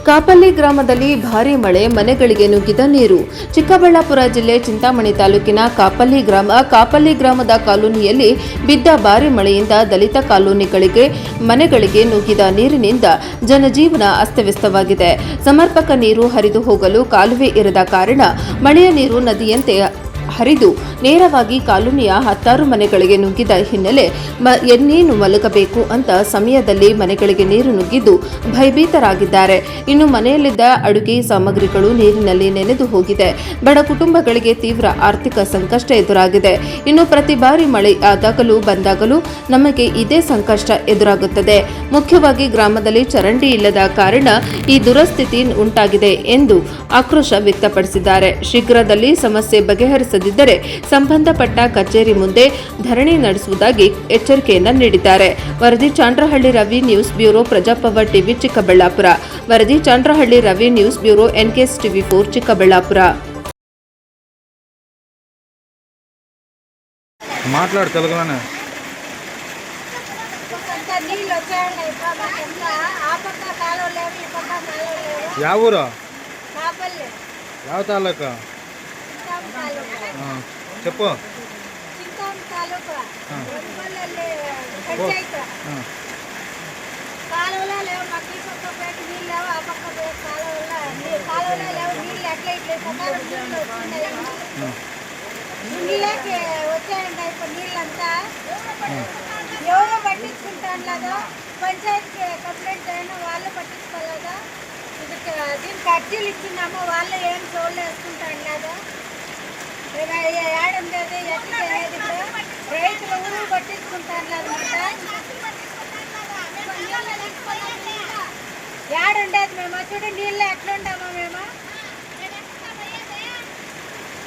ಕಾಪಲ್ಲಿ ಗ್ರಾಮದಲ್ಲಿ ಭಾರೀ ಮಳೆ, ಮನೆಗಳಿಗೆ ನುಗ್ಗಿದ ನೀರು. ಚಿಕ್ಕಬಳ್ಳಾಪುರ ಜಿಲ್ಲೆ ಚಿಂತಾಮಣಿ ತಾಲೂಕಿನ ಕಾಪಲ್ಲಿ ಗ್ರಾಮದ ಕಾಲೋನಿಯಲ್ಲಿ ಬಿದ್ದ ಭಾರೀ ಮಳೆಯಿಂದ ದಲಿತ ಕಾಲೋನಿಗಳಿಗೆ ಮನೆಗಳಿಗೆ ನುಗ್ಗಿದ ನೀರಿನಿಂದ ಜನಜೀವನ ಅಸ್ತವ್ಯಸ್ತವಾಗಿದೆ. ಸಮರ್ಪಕ ನೀರು ಹರಿದು ಹೋಗಲು ಕಾಲುವೆ ಇರದ ಕಾರಣ ಮಳೆಯ ನೀರು ನದಿಯಂತೆ ಹರಿದು ನೇರವಾಗಿ ಕಾಲೋನಿಯ 10 ಮನೆಗಳಿಗೆ ನುಗ್ಗಿದ ಹಿನ್ನೆಲೆ ಎನ್ನೇನು ಮಲಗಬೇಕು ಅಂತ ಸಮಯದಲ್ಲಿ ಮನೆಗಳಿಗೆ ನೀರು ನುಗ್ಗಿದ್ದು ಭಯಭೀತರಾಗಿದ್ದಾರೆ. ಇನ್ನು ಮನೆಯಲ್ಲಿದ್ದ ಅಡುಗೆ ಸಾಮಗ್ರಿಗಳು ನೀರಿನಲ್ಲಿ ನೆನೆದು ಹೋಗಿದೆ. ಬಡ ಕುಟುಂಬಗಳಿಗೆ ತೀವ್ರ ಆರ್ಥಿಕ ಸಂಕಷ್ಟ ಎದುರಾಗಿದೆ. ಇನ್ನು ಪ್ರತಿ ಬಾರಿ ಮಳೆ ಆದಾಗಲೂ ಬಂದಾಗಲೂ ನಮಗೆ ಇದೇ ಸಂಕಷ್ಟ ಎದುರಾಗುತ್ತದೆ. ಮುಖ್ಯವಾಗಿ ಗ್ರಾಮದಲ್ಲಿ ಚರಂಡಿ ಇಲ್ಲದ ಕಾರಣ ಈ ದುರಸ್ಥಿತಿ ಉಂಟಾಗಿದೆ ಎಂದು ಆಕ್ರೋಶ ವ್ಯಕ್ತಪಡಿಸಿದ್ದಾರೆ. ಶೀಘ್ರದಲ್ಲಿ ಸಮಸ್ಯೆ ಬಗೆಹರಿಸದಿದ್ದರೆ ಸಂಬಂಧಪಟ್ಟ ಕಚೇರಿ ಮುಂದೆ ಧರಣಿ ನಡೆಸುವುದಾಗಿ ಎಚ್ಚರಿಕೆಯನ್ನು ನೀಡಿದ್ದಾರೆ. ವರದಿ Chandrahalli Ravi, news bureau, Praja Power TV, Chikkaballapur. ವರದಿ Chandrahalli Ravi, news bureau, NKS TV 4, Chikkaballapur. మాట్లాడు తెలుగులోనే. ಯಾವ ಊರು? ಯಾವ ತಾಲೂಕು? చెప్పు. కాలువలో లేవు, మాకు ఈ పక్క పెట్టి నీళ్ళు లేవు, ఆ పక్క కాలువలో లేవు నీళ్ళు. ఎట్లా నీళ్ళకి వచ్చాయండి. ఇప్పుడు నీళ్ళంతా ఎవరో పట్టించుకుంటాను లేదా, పంచాయతీకి కంప్లైంట్ అయినా వాళ్ళు పట్టించుకోలేదా? దీనికి అర్జీలు ఇచ్చినామో వాళ్ళు ఏం చోళ్ళు వేసుకుంటాను లేదా? ఏడుండేది ఎట్లా అనేది రైతుల ఊరు పట్టించుకుంటాను లేదన్నమాట. ఏడుండేది మేము చూడు నీళ్ళు ఎట్లుంటామో మేము.